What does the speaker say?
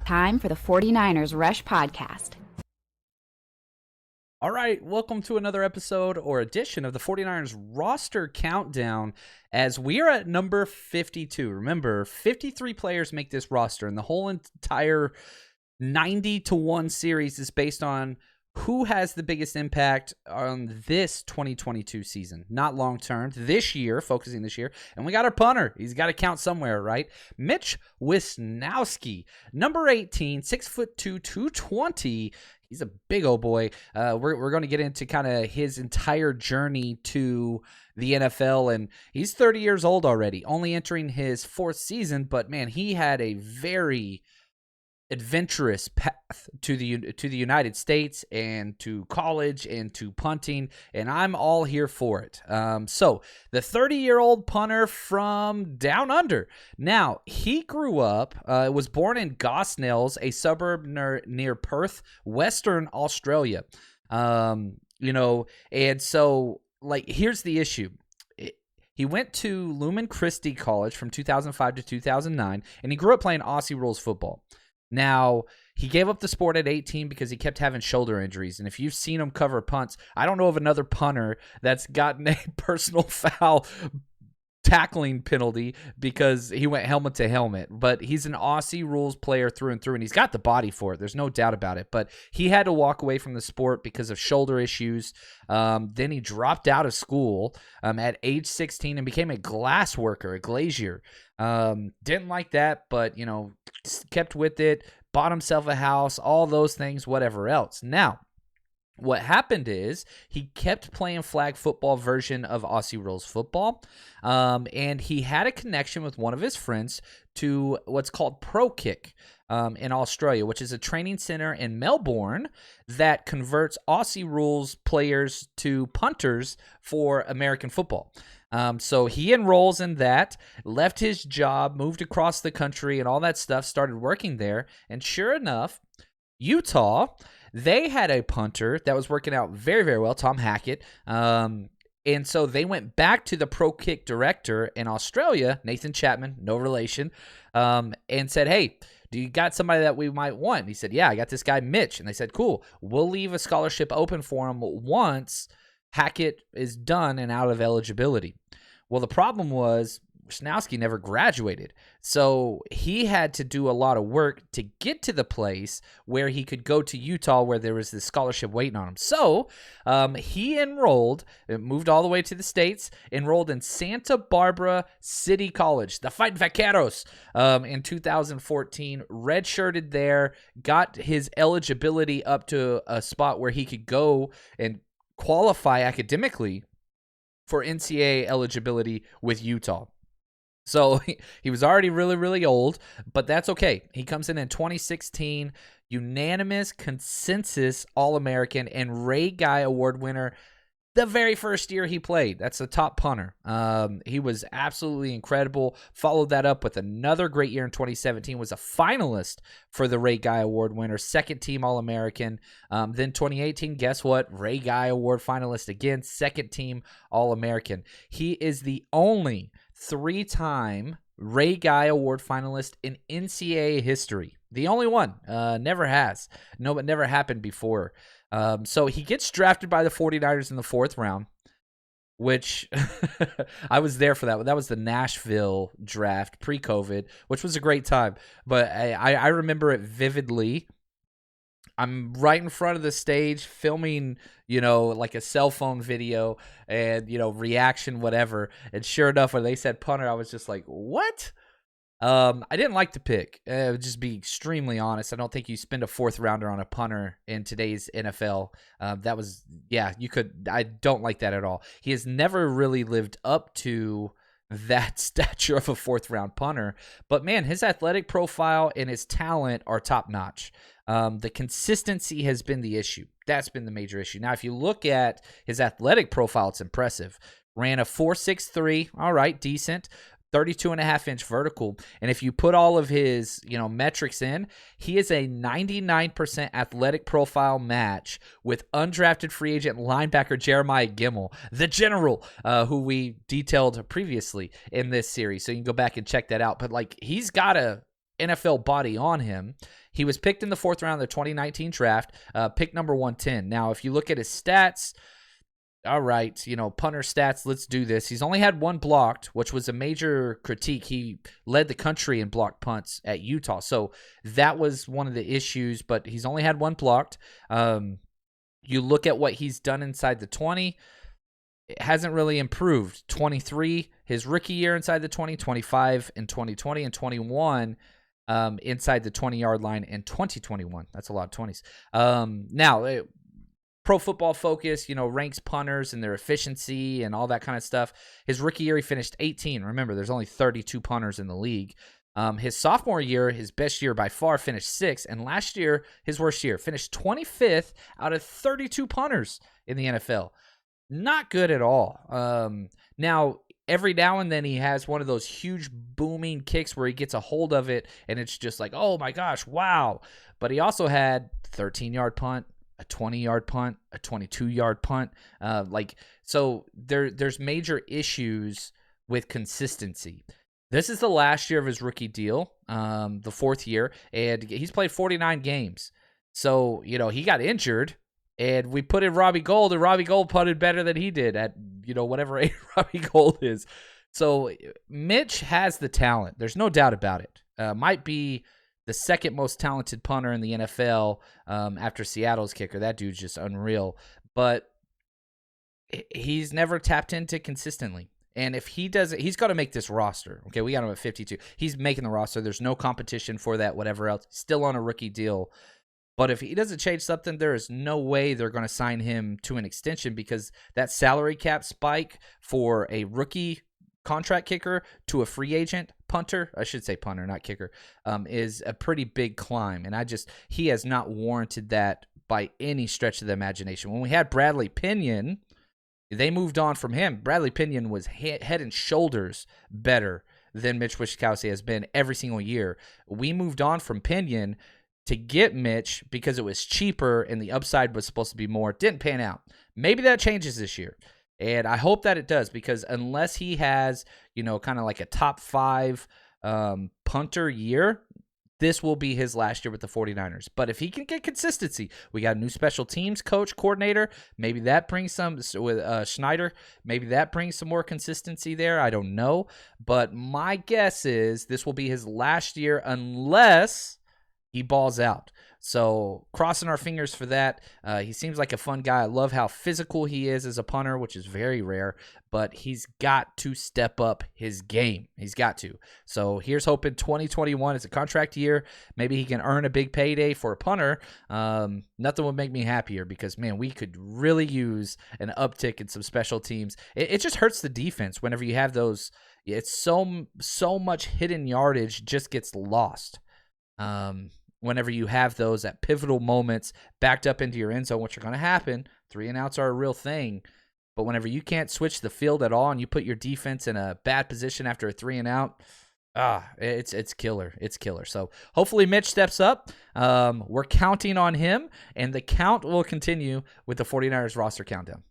Time for the 49ers Rush Podcast. All right, welcome to another episode or edition of the 49ers roster countdown as we are at number 52. Remember, 53 players make this roster, and the whole entire 90-1 series is based on who has the biggest impact on this 2022 season, not long-term, this year, focusing this year. And we got our punter. He's got to count somewhere, right? Mitch Wishnowsky, number 18, 6'2", 220. He's a big old boy. We're going to get into kind of his entire journey to the NFL, and he's 30 years old already, only entering his fourth season. But man, he had a very adventurous path to the United States and to college and to punting, and I'm all here for it. So the 30-year-old punter from down under. Now, he grew up, was born in Gosnells, a suburb near Perth, Western Australia. And so, here's the issue. He went to Lumen Christi College from 2005 to 2009, and he grew up playing Aussie rules football. Now, he gave up the sport at 18 because he kept having shoulder injuries. And if you've seen him cover punts, I don't know of another punter that's gotten a personal foul tackling penalty because he went helmet to helmet. But he's an Aussie rules player through and through, and he's got the body for it. There's no doubt about it. But he had to walk away from the sport because of shoulder issues. Then he dropped out of school at age 16 and became a glass worker, a glazier. Didn't like that, but, kept with it, bought himself a house, all those things, whatever else. Now, what happened is he kept playing flag football version of Aussie rules football, and he had a connection with one of his friends to what's called Pro Kick in Australia, which is a training center in Melbourne that converts Aussie rules players to punters for American football. So he enrolls in that, left his job, moved across the country and all that stuff, started working there. And sure enough, Utah, they had a punter that was working out very, very well, Tom Hackett. And so they went back to the Pro Kick director in Australia, Nathan Chapman, no relation, and said, hey, do you got somebody that we might want? And he said, yeah, I got this guy, Mitch. And they said, cool, we'll leave a scholarship open for him once Hackett is done and out of eligibility. Well, the problem was Wishnowsky never graduated, so he had to do a lot of work to get to the place where he could go to Utah where there was this scholarship waiting on him. So he enrolled, moved all the way to the States, enrolled in Santa Barbara City College, the Fighting Vaqueros, in 2014, redshirted there, got his eligibility up to a spot where he could go and qualify academically for NCAA eligibility with Utah. So he was already really, really old, but that's okay. He comes in 2016, unanimous consensus All-American and Ray Guy Award winner the very first year he played. That's the top punter. He was absolutely incredible. Followed that up with another great year in 2017. Was a finalist for the Ray Guy Award winner, second team All-American. Then 2018, guess what? Ray Guy Award finalist again, second team All-American. He is the only three-time Ray Guy Award finalist in NCAA history. The only one. Never has. No, it never happened before. So he gets drafted by the 49ers in the fourth round, which I was there for that. That was the Nashville draft pre-COVID, which was a great time. But I remember it vividly. I'm right in front of the stage filming, like a cell phone video and, reaction, whatever. And sure enough, when they said punter, I was just like, what? I didn't like the pick. Just be extremely honest. I don't think you spend a fourth rounder on a punter in today's NFL. I don't like that at all. He has never really lived up to that stature of a fourth round punter, but man, his athletic profile and his talent are top notch. The consistency has been the issue. That's been the major issue. Now, if you look at his athletic profile, it's impressive. Ran a 4.63. All right, decent. 32.5-inch vertical. And if you put all of his, metrics in, he is a 99% athletic profile match with undrafted free agent linebacker Jeremiah Gemmel, the general, who we detailed previously in this series. So you can go back and check that out. But he's got a NFL body on him. He was picked in the 4th round of the 2019 draft, pick number 110. Now, if you look at his stats, all right, punter stats, let's do this. He's only had 1 blocked, which was a major critique. He led the country in blocked punts at Utah. So that was one of the issues, but he's only had 1 blocked. You look at what he's done inside the 20, it hasn't really improved. 23, his rookie year inside the 20, 25 in 2020, and 21 inside the 20-yard line in 2021. That's a lot of 20s. Now, Pro Football Focus, ranks punters and their efficiency and all that kind of stuff. His rookie year, he finished 18. Remember, there's only 32 punters in the league. His sophomore year, his best year by far, finished 6th. And last year, his worst year, finished 25th out of 32 punters in the NFL. Not good at all. Now, every now and then he has one of those huge booming kicks where he gets a hold of it, and it's just like, oh my gosh, wow. But he also had 13-yard punt, a 20-yard punt, a 22-yard punt. So there's major issues with consistency. This is the last year of his rookie deal, the 4th year, and he's played 49 games. So, he got injured, and we put in Robbie Gould, and Robbie Gould punted better than he did at, whatever age Robbie Gould is. So Mitch has the talent. There's no doubt about it. Might be the 2nd most talented punter in the NFL after Seattle's kicker. That dude's just unreal. But he's never tapped into consistently. And if he doesn't, he's got to make this roster. Okay, we got him at 52. He's making the roster. There's no competition for that, whatever else. Still on a rookie deal. But if he doesn't change something, there is no way they're going to sign him to an extension, because that salary cap spike for a rookie contract kicker to a free agent punter, I should say punter, not kicker, is a pretty big climb. And he has not warranted that by any stretch of the imagination. When we had Bradley Pinion, they moved on from him. Bradley Pinion was head and shoulders better than Mitch Wishnowsky has been every single year. We moved on from Pinion to get Mitch because it was cheaper and the upside was supposed to be more. It didn't pan out. Maybe that changes this year. And I hope that it does, because unless he has, kind of like a top 5 punter year, this will be his last year with the 49ers. But if he can get consistency, we got a new special teams coach, coordinator. Maybe that brings some with Schneider. Maybe that brings some more consistency there. I don't know. But my guess is this will be his last year unless he balls out. So crossing our fingers for that. He seems like a fun guy. I love how physical he is as a punter, which is very rare, but he's got to step up his game. He's got to. So here's hoping 2021 is a contract year. Maybe he can earn a big payday for a punter. Nothing would make me happier, because, man, we could really use an uptick in some special teams. It just hurts the defense whenever you have those. It's so much hidden yardage just gets lost. Whenever you have those at pivotal moments backed up into your end zone, which are going to happen, 3-and-outs are a real thing. But whenever you can't switch the field at all and you put your defense in a bad position after a 3-and-out, it's killer. It's killer. So hopefully Mitch steps up. We're counting on him, and the count will continue with the 49ers roster countdown.